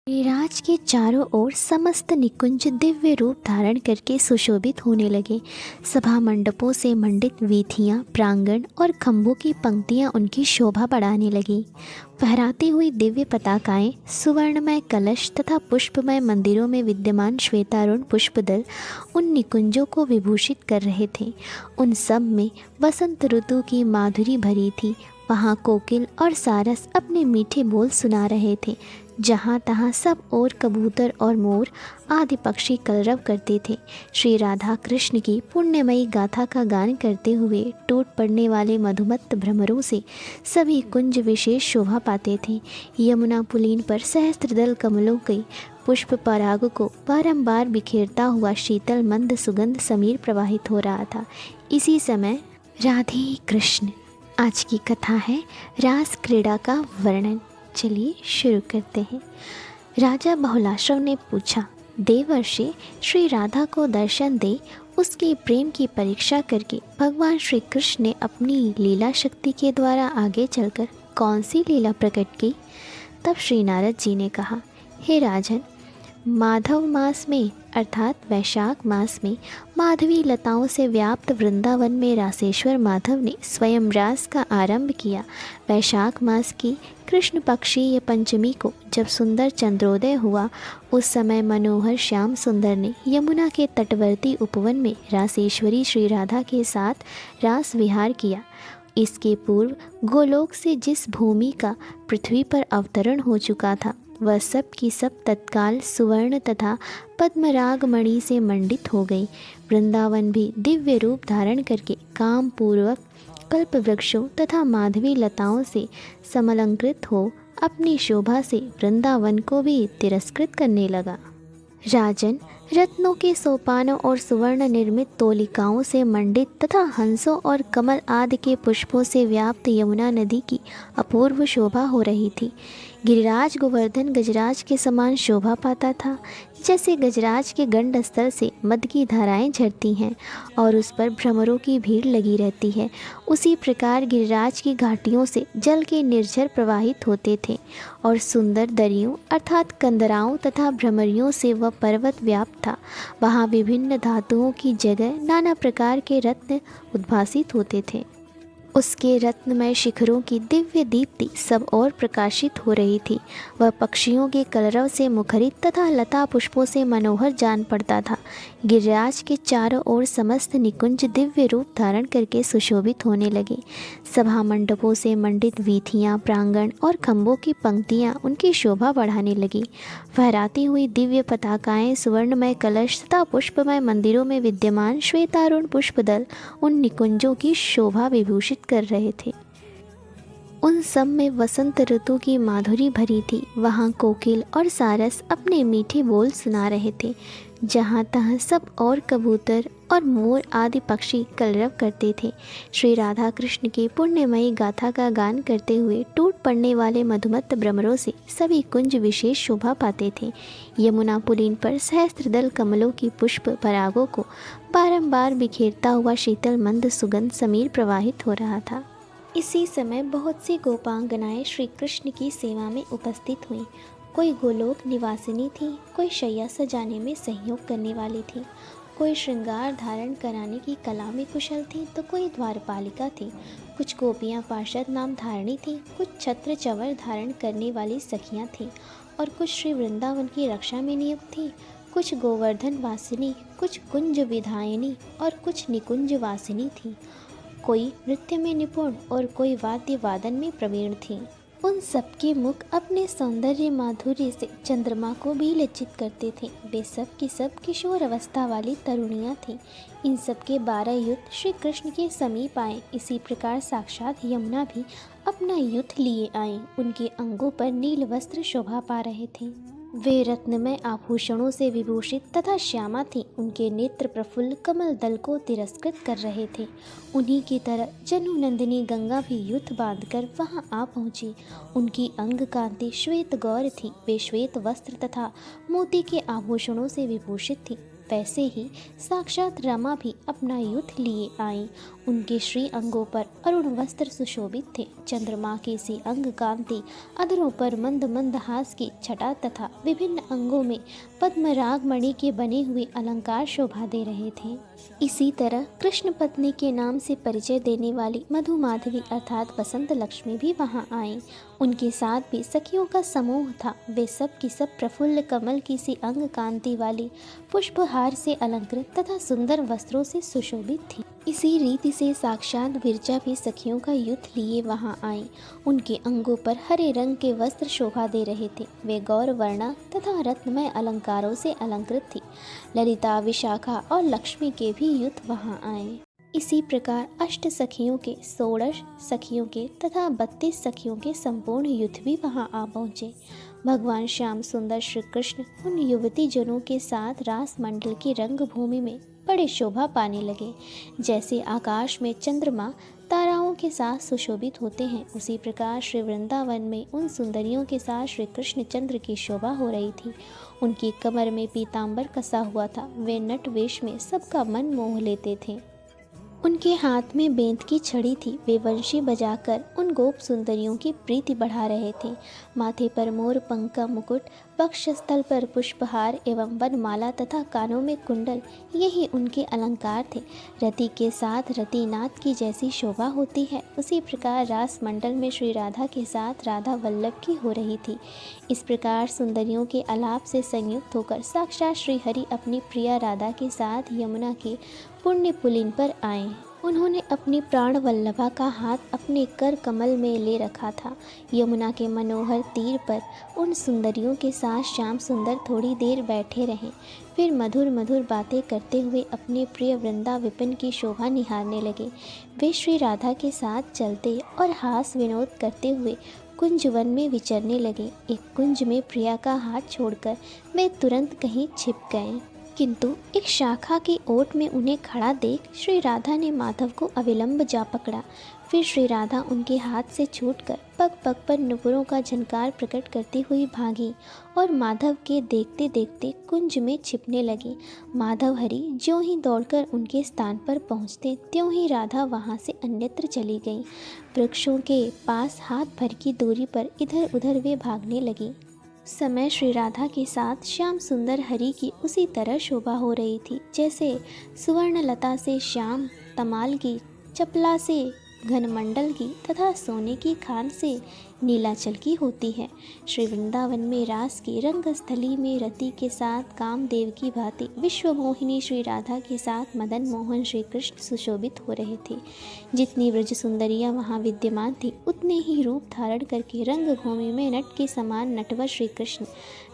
गिरिराज के चारों ओर समस्त निकुंज दिव्य रूप धारण करके सुशोभित होने लगे। सभा मंडपों से मंडित वीथियां, प्रांगण और खंभों की पंक्तियां उनकी शोभा बढ़ाने लगी। फहराती हुई दिव्य पताकाएं, सुवर्णमय कलश तथा पुष्पमय मंदिरों में विद्यमान श्वेतारुण पुष्पदल उन निकुंजों को विभूषित कर रहे थे। उन सब में वसंत ऋतु की माधुरी भरी थी। वहाँ कोकिल और सारस अपने मीठे बोल सुना रहे थे। जहाँ तहाँ सब और कबूतर और मोर आदि पक्षी कलरव करते थे। श्री राधा कृष्ण की पुण्यमयी गाथा का गान करते हुए टूट पड़ने वाले मधुमत्त भ्रमरों से सभी कुंज विशेष शोभा पाते थे। यमुना पुलीन पर सहस्त्रदल कमलों के पुष्प पराग को बारंबार बिखेरता हुआ शीतल मंद सुगंध समीर प्रवाहित हो रहा था। इसी समय राधे कृष्ण। आज की कथा है रास क्रीड़ा का वर्णन। चलिए शुरू करते हैं। राजा बहुलाश्रव ने पूछा, देवर्षि श्री राधा को दर्शन दे। उसके प्रेम की परीक्षा करके भगवान श्री कृष्ण ने अपनी लीला शक्ति के द्वारा आगे चलकर कौन सी लीला प्रकट की? तब श्री नारद जी ने कहा, हे राजन, माधव मास में अर्थात वैशाख मास में माधवी लताओं से व्याप्त वृंदावन में रासेश्वर माधव ने स्वयं रास का आरंभ किया। वैशाख मास की कृष्ण पक्षीय पंचमी को जब सुंदर चंद्रोदय हुआ, उस समय मनोहर श्याम सुंदर ने यमुना के तटवर्ती उपवन में रासेश्वरी श्री राधा के साथ रास विहार किया। इसके पूर्व गोलोक से जिस भूमि का पृथ्वी पर अवतरण हो चुका था, वह सब की सब तत्काल सुवर्ण तथा पद्मराग मणि से मंडित हो गई। वृंदावन भी दिव्य रूप धारण करके काम पूर्वक कल्प वृक्षों तथा माधवी लताओं से समलंकृत हो अपनी शोभा से वृंदावन को भी तिरस्कृत करने लगा। राजन, रत्नों के सोपानों और सुवर्ण निर्मित तोलिकाओं से मंडित तथा हंसों और कमल आदि के पुष्पों से व्याप्त यमुना नदी की अपूर्व शोभा हो रही थी। गिरिराज गोवर्धन गजराज के समान शोभा पाता था। जैसे गजराज के गंड स्थल से मद की धाराएं झरती हैं और उस पर भ्रमरों की भीड़ लगी रहती है, उसी प्रकार गिरिराज की घाटियों से जल के निर्झर प्रवाहित होते थे और सुंदर दरियों अर्थात कंदराओं तथा भ्रमरियों से वह पर्वत व्याप्त था। वहाँ विभिन्न धातुओं की जगह नाना प्रकार के रत्न उद्भासित होते थे। उसके रत्नमय शिखरों की दिव्य दीप्ति सब और प्रकाशित हो रही थी। वह पक्षियों के कलरव से मुखरित तथा लता पुष्पों से मनोहर जान पड़ता था। गिरिराज के चारों ओर समस्त निकुंज दिव्य रूप धारण करके सुशोभित होने लगे। सभा मंडपों से मंडित वीथियां, प्रांगण और खंभों की पंक्तियां उनकी शोभा बढ़ाने लगी। फहराती हुई दिव्य पताकाएं, सुवर्णमय कलश तथा पुष्पमय मंदिरों में विद्यमान श्वेतारुण पुष्पदल उन निकुंजों की शोभा विभूषित कर रहे थे। उन सब में वसंत ऋतु की माधुरी भरी थी। वहाँ कोकिल और सारस अपने मीठे बोल सुना रहे थे। जहाँ तहाँ सब और कबूतर और मोर आदि पक्षी कलरव करते थे। श्री राधा कृष्ण की पुण्यमयी गाथा का गान करते हुए टूट पड़ने वाले मधुमत्त भ्रमरों से सभी कुंज विशेष शोभा पाते थे। यमुना पुलीन पर सहस्त्रदल कमलों की पुष्प परागों को बारंबार बिखेरता हुआ शीतल मंद सुगंध समीर प्रवाहित हो रहा था। इसी समय बहुत सी गोपांगनाएं श्री कृष्ण की सेवा में उपस्थित हुईं। कोई गोलोक निवासिनी थी, कोई शैया सजाने में सहयोग करने वाली थी, कोई श्रृंगार धारण कराने की कला में कुशल थी, तो कोई द्वारपालिका थी। कुछ गोपियाँ पार्षद नाम धारणी थी, कुछ छत्र चवर धारण करने वाली सखियाँ थीं और कुछ श्री वृंदावन की रक्षा में नियुक्त थी। कुछ गोवर्धन वासिनी, कुछ कुंज विधायिनी और कुछ निकुंज वासिनी थी। कोई नृत्य में निपुण और कोई वाद्य वादन में प्रवीण थी। उन सबके मुख अपने सौंदर्य माधुर्य से चंद्रमा को भी लज्जित करते थे। वे सब की सब किशोर अवस्था वाली तरुणियाँ थीं। इन सब के 12 युद्ध श्री कृष्ण के समीप आए। इसी प्रकार साक्षात यमुना भी अपना युद्ध लिए आए। उनके अंगों पर नील वस्त्र शोभा पा रहे थे। वे रत्नमय आभूषणों से विभूषित तथा श्यामा थीं। उनके नेत्र प्रफुल्ल कमल दल को तिरस्कृत कर रहे थे। उन्हीं की तरह जनुनंदिनी गंगा भी युद्ध बांधकर वहां आ पहुंची। उनकी अंग कांति श्वेत गौर थी। वे श्वेत वस्त्र तथा मोती के आभूषणों से विभूषित थी। वैसे ही साक्षात रमा भी अपना युद्ध लिए आईं। उनके श्री अंगों पर अरुण वस्त्र सुशोभित थे। चंद्रमा की सी अंग कांति, अधरों पर मंद मंद हास की छटा तथा विभिन्न अंगों में पद्मराग मणि के बने हुए अलंकार शोभा दे रहे थे। इसी तरह कृष्ण पत्नी के नाम से परिचय देने वाली मधु माधवी अर्थात बसंत लक्ष्मी भी वहां आईं। उनके साथ भी सखियों का समूह था। वे सब की सब प्रफुल्ल कमल की सी अंग कांति वाली, पुष्पहार से अलंकृत तथा सुंदर वस्त्रों से सुशोभित थी। इसी रीति से साक्षात विरजा भी सखियों का युद्ध लिए वहां आई। उनके अंगों पर हरे रंग के वस्त्र शोभा दे रहे थे। वे गौर वर्णा तथा रत्नमय अलंकारों से अलंकृत थी। ललिता, विशाखा और लक्ष्मी के भी युद्ध वहां आए। इसी प्रकार अष्ट सखियों के, 16 सखियों के तथा 32 सखियों के संपूर्ण युद्ध भी वहां आ पहुँचे। भगवान श्याम सुंदर श्री कृष्ण उन युवती जनों के साथ रास मंडल की रंगभूमि में बड़े शोभा पाने लगे। जैसे आकाश में चंद्रमा ताराओं के साथ सुशोभित होते हैं, उसी प्रकार श्री वृंदावन में उन सुंदरियों के साथ श्री कृष्ण चंद्र की शोभा हो रही थी। उनकी कमर में पीतांबर कसा हुआ था। वे नट वेश में सबका मन मोह लेते थे। उनके हाथ में बेंत की छड़ी थी। वे वंशी बजाकर उन गोप सुंदरियों की प्रीति बढ़ा रहे थे। माथे पर मोर पंख का मुकुट, वक्षस्थल पर पुष्पहार एवं वनमाला तथा कानों में कुंडल, यही उनके अलंकार थे। रति के साथ रतिनाथ की जैसी शोभा होती है, उसी प्रकार रास मंडल में श्री राधा के साथ राधा वल्लभ की हो रही थी। इस प्रकार सुंदरियों के आलाप से संयुक्त होकर साक्षात श्री हरि अपनी प्रिया राधा के साथ यमुना के पुण्य पुलिन पर आए। उन्होंने अपनी प्राण वल्लभा का हाथ अपने कर कमल में ले रखा था। यमुना के मनोहर तीर पर उन सुंदरियों के साथ श्याम सुंदर थोड़ी देर बैठे रहे। फिर मधुर मधुर बातें करते हुए अपने प्रिय वृंदा विपिन की शोभा निहारने लगे। वे श्री राधा के साथ चलते और हास विनोद करते हुए कुंज वन में विचरने लगे। एक कुंज में प्रिया का हाथ छोड़कर वे तुरंत कहीं छिप गए, किंतु एक शाखा की ओट में उन्हें खड़ा देख श्री राधा ने माधव को अविलंब जा पकड़ा। फिर श्री राधा उनके हाथ से छूटकर पग पग पर नुपुरों का झनकार प्रकट करती हुई भागी और माधव के देखते देखते कुंज में छिपने लगी। माधव हरि ज्यों ही दौड़कर उनके स्थान पर पहुँचते, त्यों ही राधा वहाँ से अन्यत्र चली गई। वृक्षों के पास हाथ भर की दूरी पर इधर उधर वे भागने लगी। समय श्री राधा के साथ श्याम सुंदर हरि की उसी तरह शोभा हो रही थी जैसे सुवर्ण लता से श्याम, तमाल की चपला से घनमंडल की तथा सोने की खान से नीलाचल की होती है। श्री वृंदावन में रास की रंगस्थली में रति के साथ कामदेव की भांति विश्व मोहिनी श्री राधा के साथ मदन मोहन श्री कृष्ण सुशोभित हो रहे थे। जितनी व्रज सुंदरियां वहां विद्यमान थी, उतने ही रूप धारण करके रंगभूमि में नट के समान नटवर श्री कृष्ण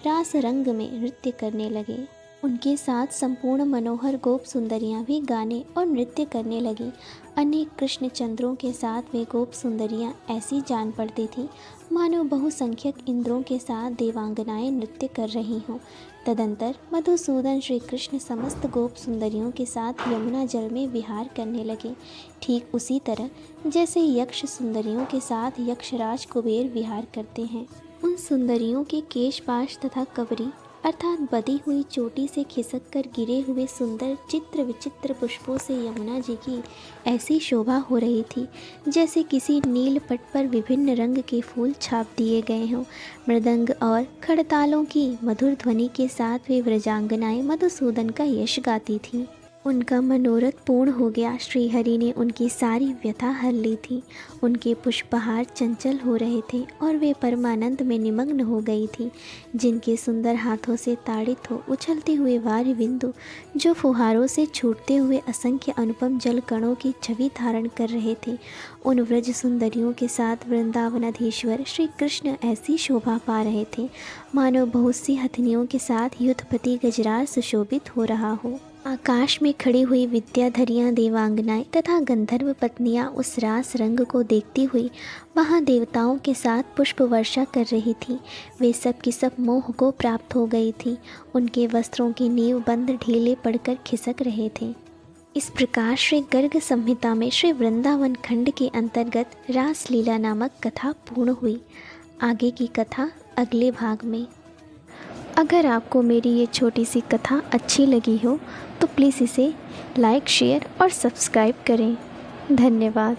रास रंग में नृत्य करने लगे। उनके साथ संपूर्ण मनोहर गोप सुंदरियां भी गाने और नृत्य करने लगी। अनेक कृष्ण चंद्रों के साथ वे गोप सुंदरियां ऐसी जान पड़ती थीं मानो बहुसंख्यक इंद्रों के साथ देवांगनाएं नृत्य कर रही हों। तदंतर मधुसूदन श्री कृष्ण समस्त गोप सुंदरियों के साथ यमुना जल में विहार करने लगे। ठीक उसी तरह जैसे यक्ष सुंदरियों के साथ यक्षराज कुबेर विहार करते हैं। उन सुंदरियों के केशपाश तथा कवरी अर्थात बधी हुई चोटी से खिसक कर गिरे हुए सुंदर चित्र विचित्र पुष्पों से यमुना जी की ऐसी शोभा हो रही थी जैसे किसी नील पट पर विभिन्न रंग के फूल छाप दिए गए हों। मृदंग और खड़तालों की मधुर ध्वनि के साथ वे व्रजांगनाएं मधुसूदन का यश गाती थीं। उनका मनोरथ पूर्ण हो गया। श्रीहरि ने उनकी सारी व्यथा हर ली थी। उनके पुष्पहार चंचल हो रहे थे और वे परमानंद में निमग्न हो गई थी। जिनके सुंदर हाथों से ताड़ित हो उछलते हुए वारि बिंदु जो फुहारों से छूटते हुए असंख्य अनुपम जल कणों की छवि धारण कर रहे थे, उन व्रज सुंदरियों के साथ वृंदावनाधीश्वर श्री कृष्ण ऐसी शोभा पा रहे थे मानो बहुत सी हथनियों के साथ युद्धपति गजराज सुशोभित हो रहा हो। आकाश में खड़ी हुई विद्याधरियां देवांगनाएं तथा गंधर्व पत्नियां उस रास रंग को देखती हुई वहां देवताओं के साथ पुष्प वर्षा कर रही थीं। वे सब की सब मोह को प्राप्त हो गई थीं। उनके वस्त्रों की नींव बंद ढीले पड़कर खिसक रहे थे। इस प्रकार श्री गर्ग संहिता में श्री वृंदावन खंड के अंतर्गत रासलीला नामक कथा पूर्ण हुई। आगे की कथा अगले भाग में। अगर आपको मेरी ये छोटी सी कथा अच्छी लगी हो तो प्लीज़ इसे लाइक, शेयर और सब्सक्राइब करें। धन्यवाद।